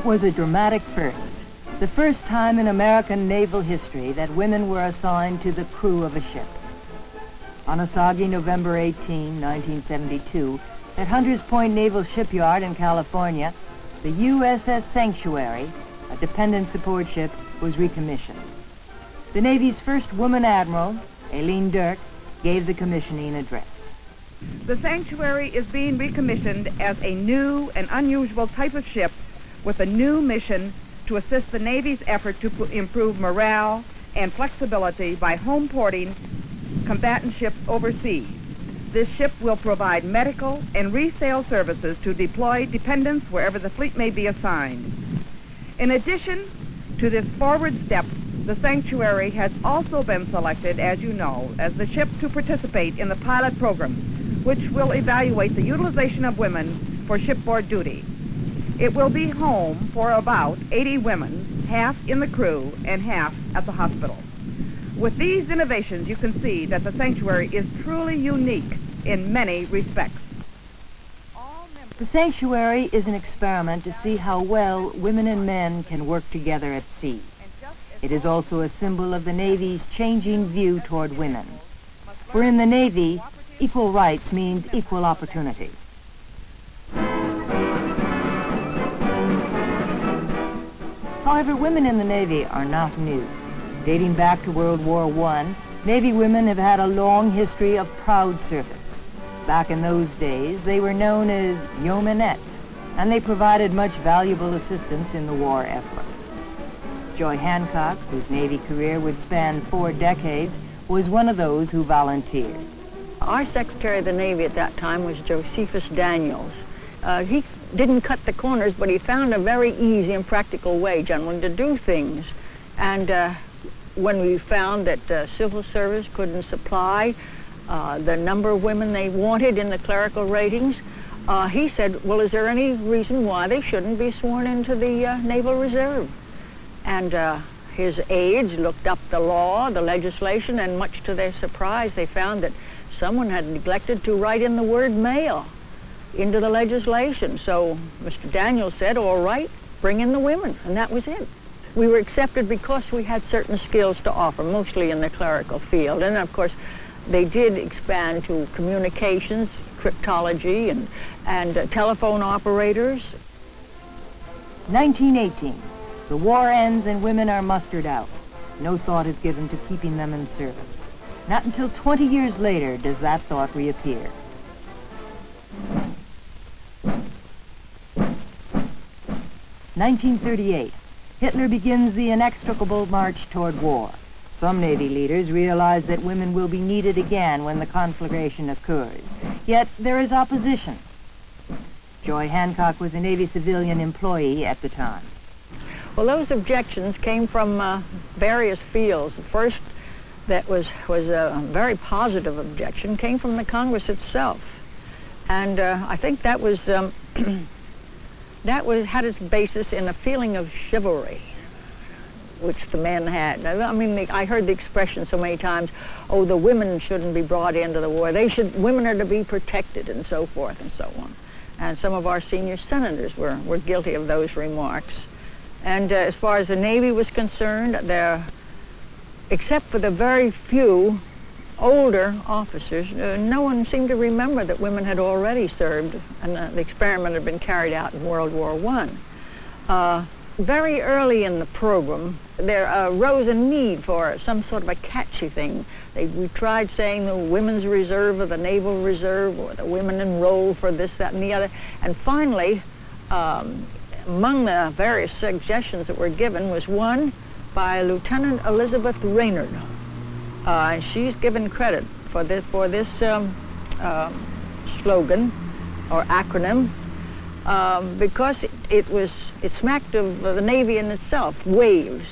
It was a dramatic first. The first time in American naval history that women were assigned to the crew of a ship. On a soggy November 18, 1972, at Hunters Point Naval Shipyard in California, the USS Sanctuary, a dependent support ship, was recommissioned. The Navy's first woman admiral, Aileen Dirk, gave the commissioning address. The Sanctuary is being recommissioned as a new and unusual type of ship with a new mission to assist the Navy's effort to improve morale and flexibility by home porting combatant ships overseas. This ship will provide medical and resale services to deployed dependents wherever the fleet may be assigned. In addition to this forward step, the Sanctuary has also been selected, as you know, as the ship to participate in the pilot program, which will evaluate the utilization of women for shipboard duty. It will be home for about 80 women, half in the crew and half at the hospital. With these innovations, you can see that the Sanctuary is truly unique in many respects. The Sanctuary is an experiment to see how well women and men can work together at sea. It is also a symbol of the Navy's changing view toward women. For in the Navy, equal rights means equal opportunity. However, women in the Navy are not new. Dating back to World War I, Navy women have had a long history of proud service. Back in those days, they were known as yeomanettes, and they provided much valuable assistance in the war effort. Joy Hancock, whose Navy career would span 4 decades, was one of those who volunteered. Our Secretary of the Navy at that time was Josephus Daniels. He didn't cut the corners, but he found a very easy and practical way, generally, to do things. And when we found that civil service couldn't supply the number of women they wanted in the clerical ratings, he said, well, is there any reason why they shouldn't be sworn into the Naval Reserve? And his aides looked up the law, the legislation, and much to their surprise, they found that someone had neglected to write in the word male into the legislation. So Mr. Daniels said, all right, bring in the women, and that was it. We were accepted because we had certain skills to offer, mostly in the clerical field. And of course, they did expand to communications, cryptology, and telephone operators. 1918. The war ends and women are mustered out. No thought is given to keeping them in service. Not until 20 years later does that thought reappear. (1938). Hitler begins the inextricable march toward war. Some Navy leaders realize that women will be needed again when the conflagration occurs. Yet there is opposition. Joy Hancock was a Navy civilian employee at the time. Well, those objections came from various fields. The first that was a very positive objection came from the Congress itself. And I think that was had its basis in a feeling of chivalry, which the men had. I mean, I heard the expression so many times, oh, the women shouldn't be brought into the war. Women are to be protected, and so forth and so on. And some of our senior senators were guilty of those remarks. And as far as the Navy was concerned, except for the very few older officers, no one seemed to remember that women had already served, and the experiment had been carried out in World War I. Very early in the program, there arose a need for some sort of a catchy thing. We tried saying the Women's Reserve or the Naval Reserve, or the women enrolled for this, that, and the other. And finally, among the various suggestions that were given was one by Lieutenant Elizabeth Raynard. And she's given credit for this slogan or acronym because it smacked of the Navy in itself, WAVES,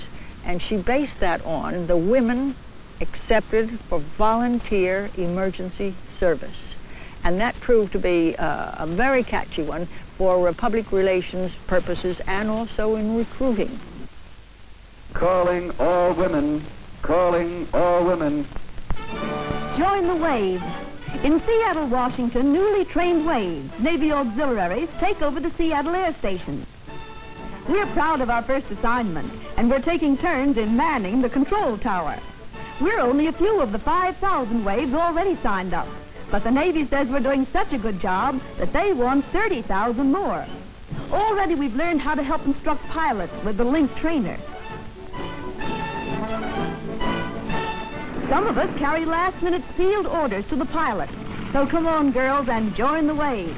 and she based that on the women accepted for volunteer emergency service. And that proved to be a very catchy one for public relations purposes and also in recruiting. Calling all women. Calling all women. Join the WAVES. In Seattle, Washington, newly trained WAVES, Navy auxiliaries, take over the Seattle Air Station. We're proud of our first assignment, and we're taking turns in manning the control tower. We're only a few of the 5,000 waves already signed up, but the Navy says we're doing such a good job that they want 30,000 more. Already we've learned how to help instruct pilots with the Link trainer. Some of us carry last-minute sealed orders to the pilot. So come on, girls, and join the waves.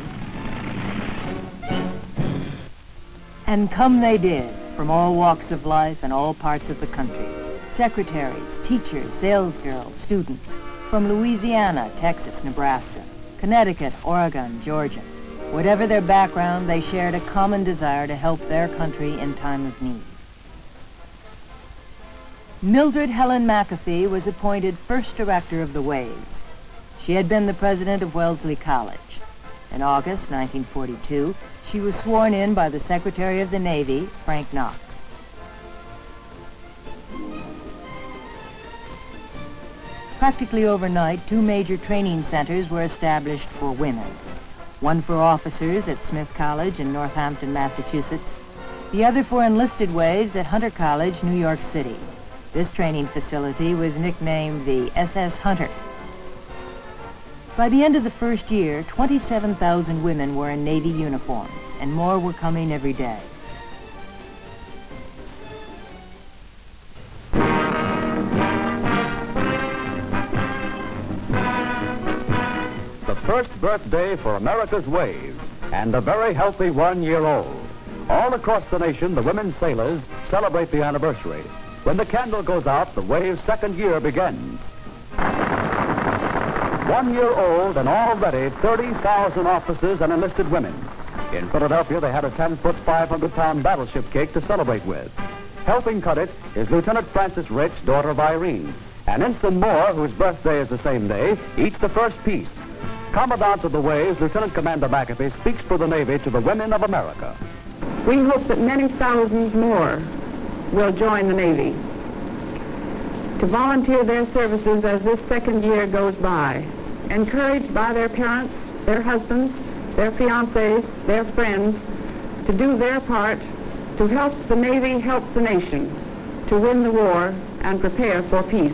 And come they did, from all walks of life and all parts of the country. Secretaries, teachers, salesgirls, students, from Louisiana, Texas, Nebraska, Connecticut, Oregon, Georgia. Whatever their background, they shared a common desire to help their country in time of need. Mildred Helen McAfee was appointed first director of the Waves. She had been the president of Wellesley College. In August 1942, she was sworn in by the Secretary of the Navy, Frank Knox. Practically overnight, 2 major training centers were established for women. One for officers at Smith College in Northampton, Massachusetts. The other for enlisted waves at Hunter College, New York City. This training facility was nicknamed the SS Hunter. By the end of the first year, 27,000 women were in Navy uniforms, and more were coming every day. The first birthday for America's Waves, and a very healthy 1-year-old. All across the nation, the women sailors celebrate the anniversary. When the candle goes out, the Wave's second year begins. 1 year old and already 30,000 officers and enlisted women. In Philadelphia, they had a 10-foot, 500-pound battleship cake to celebrate with. Helping cut it is Lieutenant Frances Rich, daughter of Irene. And Ensign Moore, whose birthday is the same day, eats the first piece. Commandant of the Waves, Lieutenant Commander McAfee, speaks for the Navy to the women of America. We hope that many thousands more will join the Navy to volunteer their services as this second year goes by, encouraged by their parents, their husbands, their fiancés, their friends, to do their part to help the Navy help the nation to win the war and prepare for peace.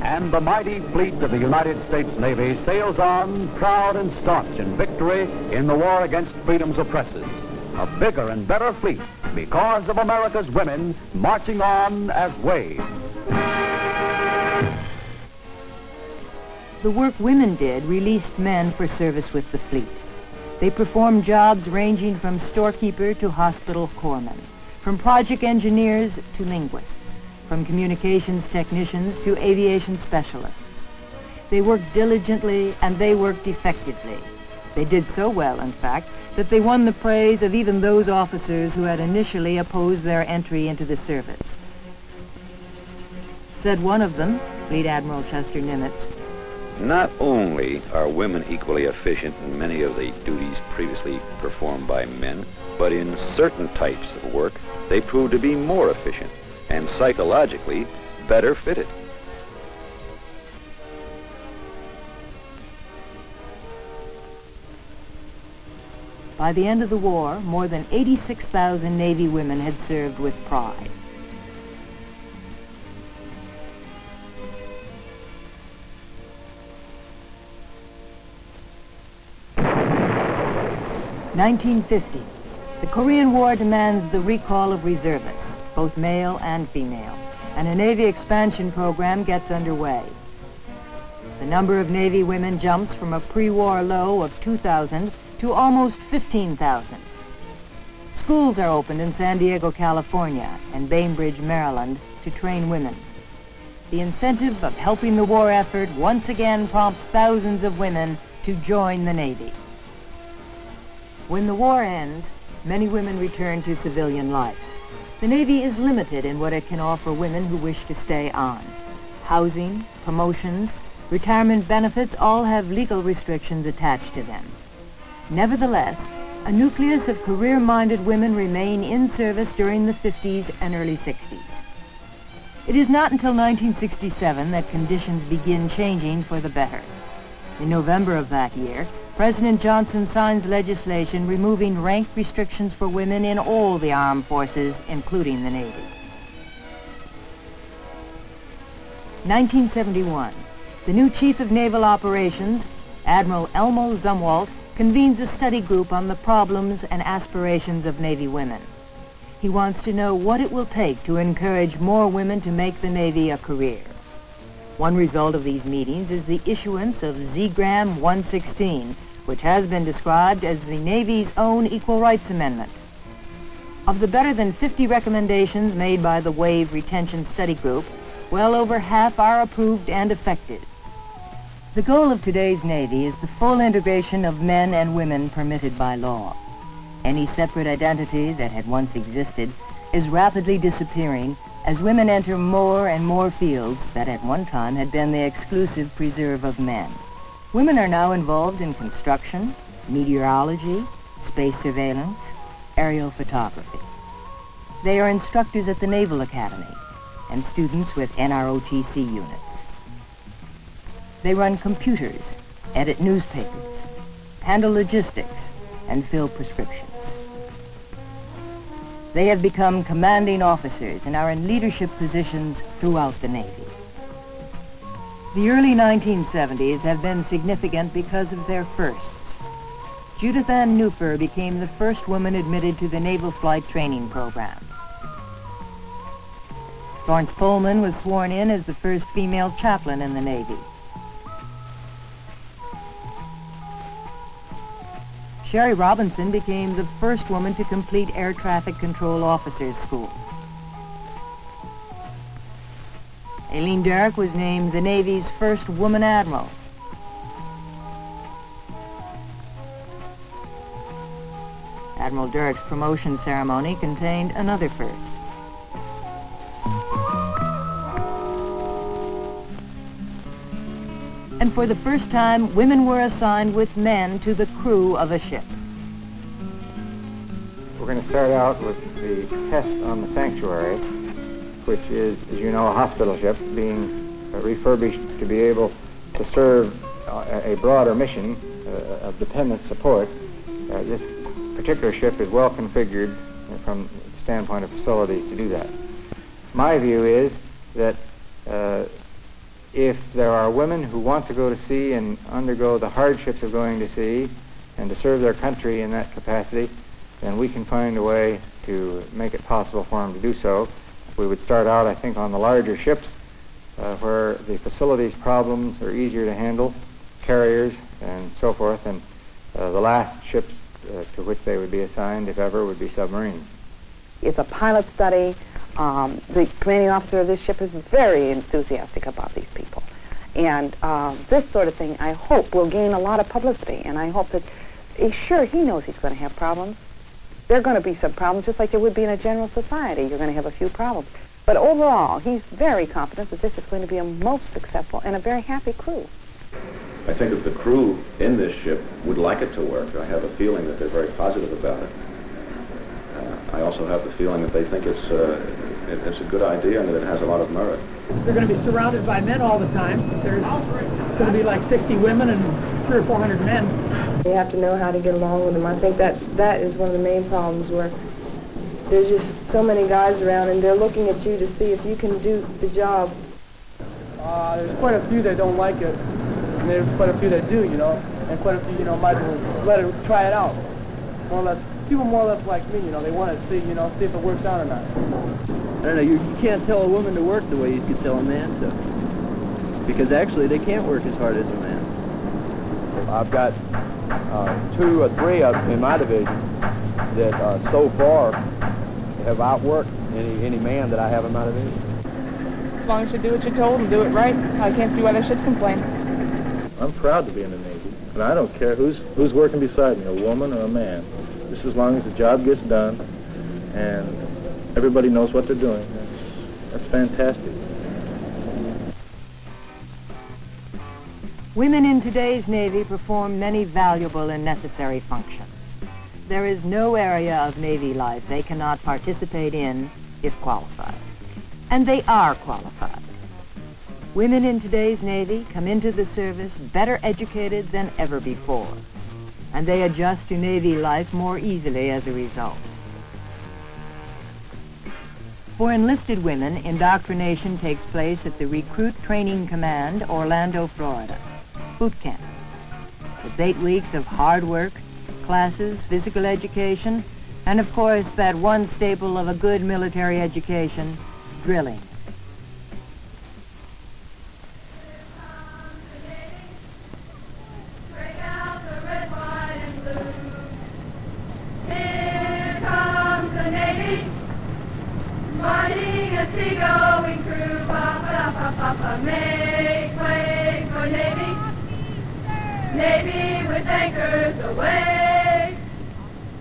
And the mighty fleet of the United States Navy sails on, proud and staunch in victory in the war against freedom's oppressors. A bigger and better fleet because of America's women marching on as waves. The work women did released men for service with the fleet. They performed jobs ranging from storekeeper to hospital corpsman, from project engineers to linguists, from communications technicians to aviation specialists. They worked diligently and they worked effectively. They did so well, in fact, that they won the praise of even those officers who had initially opposed their entry into the service. Said one of them, Fleet Admiral Chester Nimitz, "Not only are women equally efficient in many of the duties previously performed by men, but in certain types of work, they prove to be more efficient and psychologically better fitted." By the end of the war, more than 86,000 Navy women had served with pride. (1950). The Korean War demands the recall of reservists, both male and female, and a Navy expansion program gets underway. The number of Navy women jumps from a pre-war low of 2,000 to almost 15,000. Schools are opened in San Diego, California, and Bainbridge, Maryland, to train women. The incentive of helping the war effort once again prompts thousands of women to join the Navy. When the war ends, many women return to civilian life. The Navy is limited in what it can offer women who wish to stay on. Housing, promotions, retirement benefits all have legal restrictions attached to them. Nevertheless, a nucleus of career-minded women remain in service during the 50s and early 60s. It is not until 1967 that conditions begin changing for the better. In November of that year, President Johnson signs legislation removing rank restrictions for women in all the armed forces, including the Navy. 1971, the new Chief of Naval Operations, Admiral Elmo Zumwalt, convenes a study group on the problems and aspirations of Navy women. He wants to know what it will take to encourage more women to make the Navy a career. One result of these meetings is the issuance of Z-Gram 116, which has been described as the Navy's own Equal Rights Amendment. Of the better than 50 recommendations made by the WAVE Retention Study Group, well over half are approved and effective. The goal of today's Navy is the full integration of men and women permitted by law. Any separate identity that had once existed is rapidly disappearing as women enter more and more fields that at one time had been the exclusive preserve of men. Women are now involved in construction, meteorology, space surveillance, aerial photography. They are instructors at the Naval Academy and students with NROTC units. They run computers, edit newspapers, handle logistics, and fill prescriptions. They have become commanding officers and are in leadership positions throughout the Navy. The early 1970s have been significant because of their firsts. Judith Ann Newfer became the first woman admitted to the Naval Flight Training Program. Florence Pullman was sworn in as the first female chaplain in the Navy. Sherry Robinson became the first woman to complete Air Traffic Control Officers School. Aileen Derrick was named the Navy's first woman admiral. Admiral Derrick's promotion ceremony contained another first. And for the first time, women were assigned with men to the crew of a ship. We're going to start out with the test on the Sanctuary, which is, as you know, a hospital ship being refurbished to be able to serve a broader mission of dependent support. This particular ship is well configured from the standpoint of facilities to do that. My view is that if there are women who want to go to sea and undergo the hardships of going to sea and to serve their country in that capacity, then we can find a way to make it possible for them to do so. We would start out, I think, on the larger ships where the facilities problems are easier to handle, carriers and so forth, and the last ships to which they would be assigned, if ever, would be submarines. It's a pilot study. The commanding officer of this ship is very enthusiastic about these people. And this sort of thing, I hope, will gain a lot of publicity. And I hope that, sure, he knows he's going to have problems. There are going to be some problems, just like there would be in a general society. You're going to have a few problems. But overall, he's very confident that this is going to be a most successful and a very happy crew. I think that the crew in this ship would like it to work. I have a feeling that they're very positive about it. I also have the feeling that they think it's a good idea and that it has a lot of merit. They're going to be surrounded by men all the time. There's going to be like 60 women and 300 or 400 men. You have to know how to get along with them. I think that is one of the main problems, where there's just so many guys around and they're looking at you to see if you can do the job. There's quite a few that don't like it, and there's quite a few that do, you know, and quite a few, you know, might as well let it try it out. More or less, people more or less like me, you know, they want to see, you know, see if it works out or not. I don't know, you can't tell a woman to work the way you could tell a man to, because actually they can't work as hard as a man. I've got 2 or 3 in my division that so far have outworked any man that I have in my division. As long as you do what you're told and do it right, I can't see why they should complain. I'm proud to be in the Navy, and I don't care who's working beside me, a woman or a man. Just as long as the job gets done and everybody knows what they're doing. That's fantastic. Women in today's Navy perform many valuable and necessary functions. There is no area of Navy life they cannot participate in if qualified. And they are qualified. Women in today's Navy come into the service better educated than ever before. and they adjust to Navy life more easily as a result. For enlisted women, indoctrination takes place at the Recruit Training Command, Orlando, Florida. Boot camp. It's 8 weeks of hard work, classes, physical education, and of course that one staple of a good military education, drilling. Here comes the Navy, fighting a seagoing crew. Pa-pa-pa-pa-pa, make way for Navy. Navy with anchors away.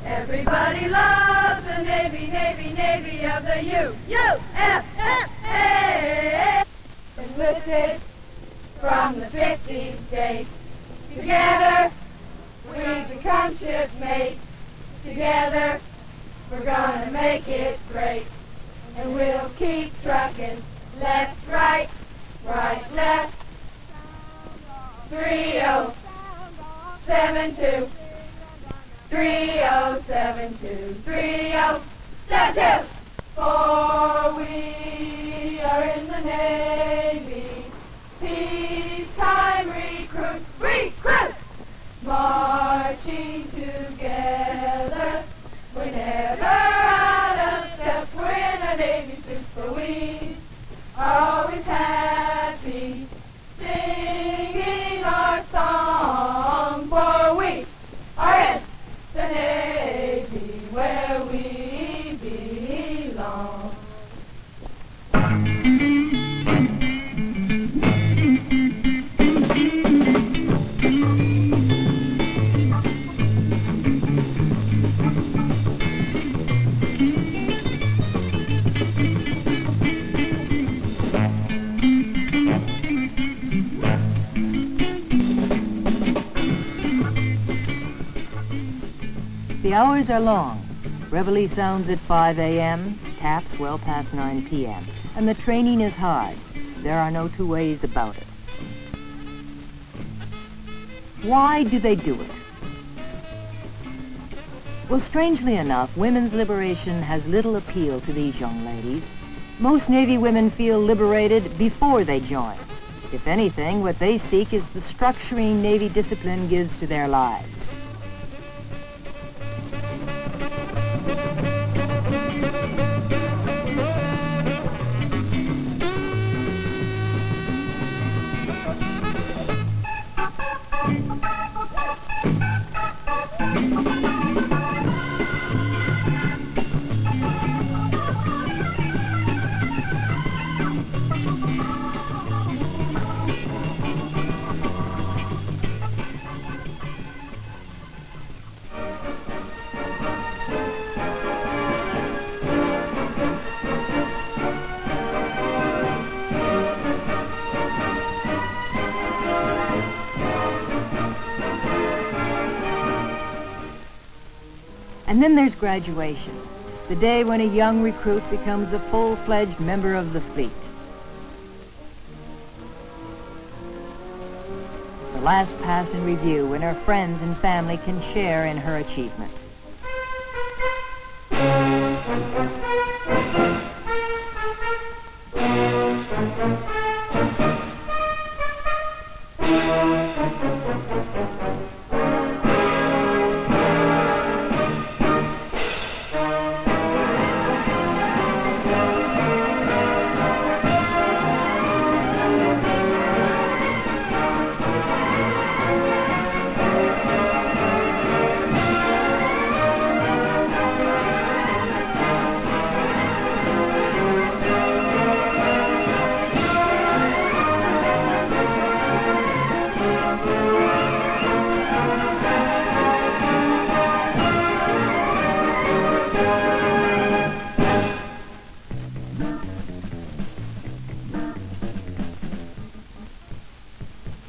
Everybody loves the Navy, Navy, Navy of the U.S.A. Enlisted from the 50 states. Together, we become shipmates. Together, we're gonna make it great. And we'll keep trucking left, right, right, left. 3072. 3072. 3072. For we are in the Navy. Peacetime recruits. Recruits! Marching together. We're never out of step. We're in a Navy suit, for we are always happy, singing our song. For we are in the Navy, where we belong. The hours are long. Reveille sounds at 5 a.m., taps well past 9 p.m., and the training is hard. There are no two ways about it. Why do they do it? Well, strangely enough, women's liberation has little appeal to these young ladies. Most Navy women feel liberated before they join. If anything, what they seek is the structuring Navy discipline gives to their lives. And then there's graduation, the day when a young recruit becomes a full-fledged member of the fleet. The last pass in review when her friends and family can share in her achievement.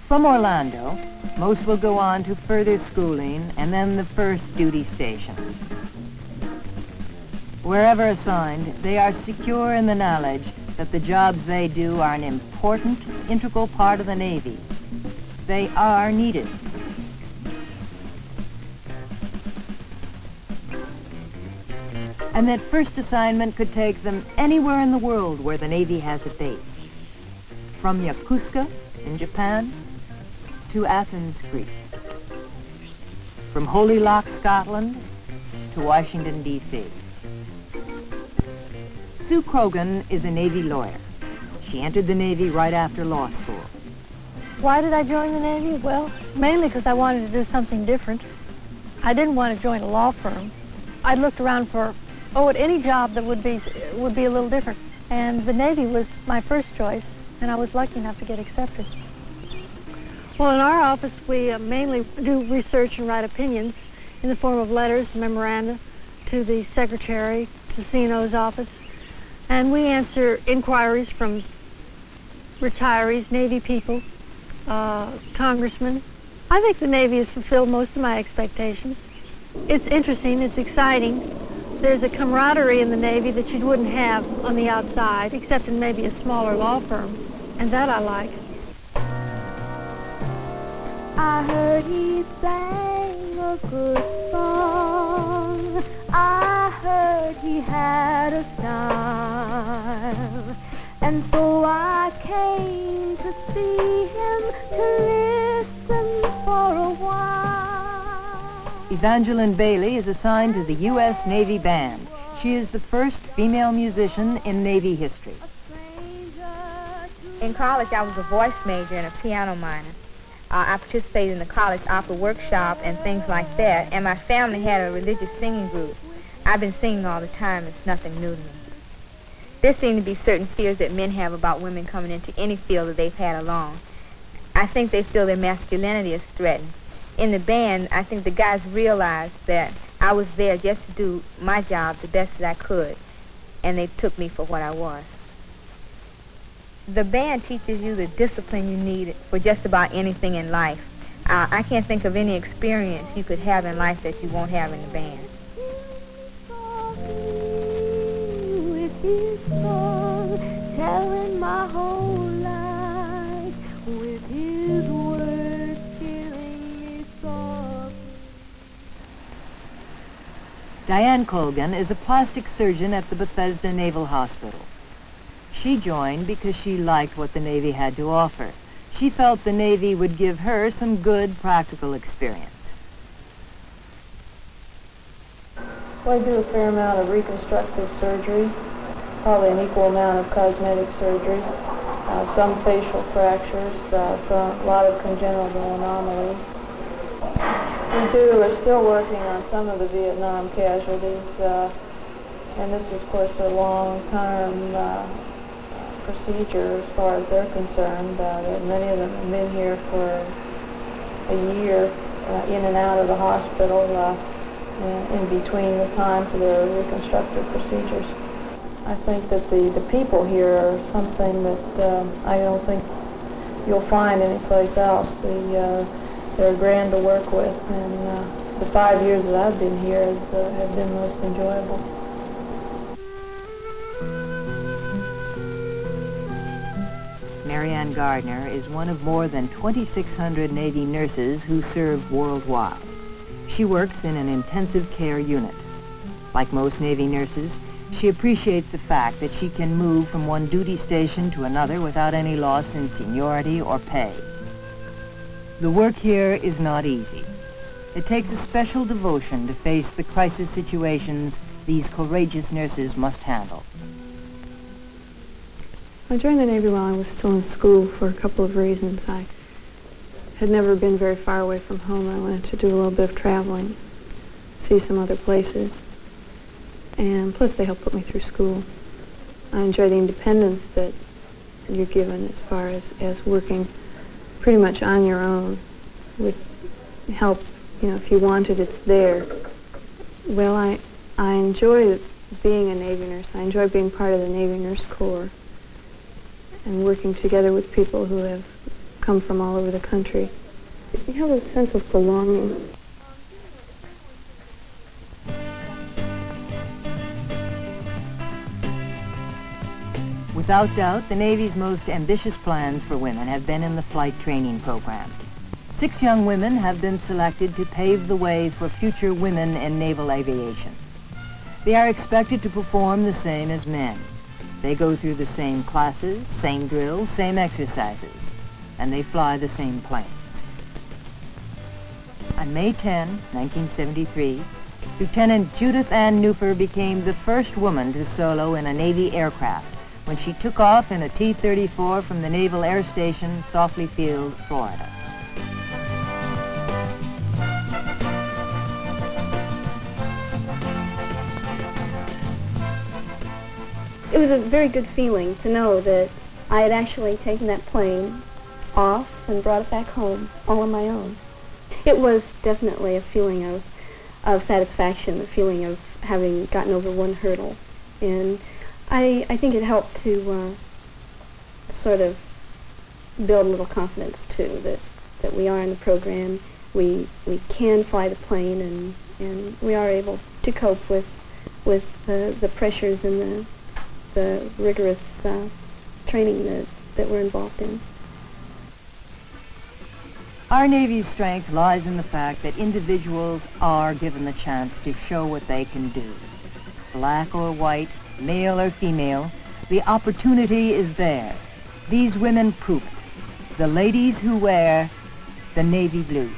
From Orlando, most will go on to further schooling and then the first duty station. Wherever assigned, they are secure in the knowledge that the jobs they do are an important, integral part of the Navy. They are needed. and that first assignment could take them anywhere in the world where the Navy has a base. From Yokosuka in Japan to Athens, Greece. From Holy Loch, Scotland to Washington, D.C. Sue Krogan is a Navy lawyer. She entered the Navy right after law school. Why did I join the Navy? Well, mainly because I wanted to do something different. I didn't want to join a law firm. I looked around for, any job that would be a little different. And the Navy was my first choice, and I was lucky enough to get accepted. Well, in our office, we mainly do research and write opinions in the form of letters, memoranda, to the secretary, to the CNO's office. And we answer inquiries from retirees, Navy people, congressmen. I think the Navy has fulfilled most of my expectations. It's interesting, it's exciting. There's a camaraderie in the Navy that you wouldn't have on the outside, except in maybe a smaller law firm, and that I like. I heard he sang a good song. I heard he had a style. And so I came to see him, to listen for a while. Evangeline Bailey is assigned to the U.S. Navy Band. She is the first female musician in Navy history. In college, I was a voice major and a piano minor. I participated in the college opera workshop and things like that, and my family had a religious singing group. I've been singing all the time. It's nothing new to me. There seem to be certain fears that men have about women coming into any field that they've had along. I think they feel their masculinity is threatened. In the band, I think the guys realized that I was there just to do my job the best that I could, and they took me for what I was. The band teaches you the discipline you need for just about anything in life. I can't think of any experience you could have in life that you won't have in the band. With his song, telling my whole life, with his words killing me softly. Diane Colgan is a plastic surgeon at the Bethesda Naval Hospital. She joined because she liked what the Navy had to offer. She felt the Navy would give her some good practical experience. Well, I do a fair amount of reconstructive surgery, probably an equal amount of cosmetic surgery, some facial fractures, a lot of congenital anomalies. We're still working on some of the Vietnam casualties, and this is, of course, a long-term procedure as far as they're concerned. Many of them have been here for a year, in and out of the hospital, in between the times of their reconstructive procedures. I think that the people here are something that I don't think you'll find anyplace else. They're grand to work with, and the 5 years that I've been here have been most enjoyable. Marianne Gardner is one of more than 2,600 Navy nurses who serve worldwide. She works in an intensive care unit. Like most Navy nurses, she appreciates the fact that she can move from one duty station to another without any loss in seniority or pay. The work here is not easy. It takes a special devotion to face the crisis situations these courageous nurses must handle. I joined the Navy while I was still in school for a couple of reasons. I had never been very far away from home. I wanted to do a little bit of traveling, see some other places, and plus they helped put me through school. I enjoy the independence that you're given as far as working pretty much on your own with help. You know, if you want it, it's there. Well, I enjoy being a Navy nurse. I enjoy being part of the Navy Nurse Corps and working together with people who have come from all over the country. You have a sense of belonging. Without doubt, the Navy's most ambitious plans for women have been in the flight training program. 6 young women have been selected to pave the way for future women in naval aviation. They are expected to perform the same as men. They go through the same classes, same drills, same exercises, and they fly the same planes. On May 10, 1973, Lieutenant Judith Ann Newfer became the first woman to solo in a Navy aircraft when she took off in a T-34 from the Naval Air Station, Softly Field, Florida. It was a very good feeling to know that I had actually taken that plane off and brought it back home all on my own. It was definitely a feeling of satisfaction, a feeling of having gotten over one hurdle. And I think it helped to sort of build a little confidence, too, that we are in the program, we can fly the plane, and we are able to cope with the pressures and the rigorous training that we're involved in. Our Navy's strength lies in the fact that individuals are given the chance to show what they can do. Black or white, male or female, the opportunity is there. These women prove it. The ladies who wear the navy blue.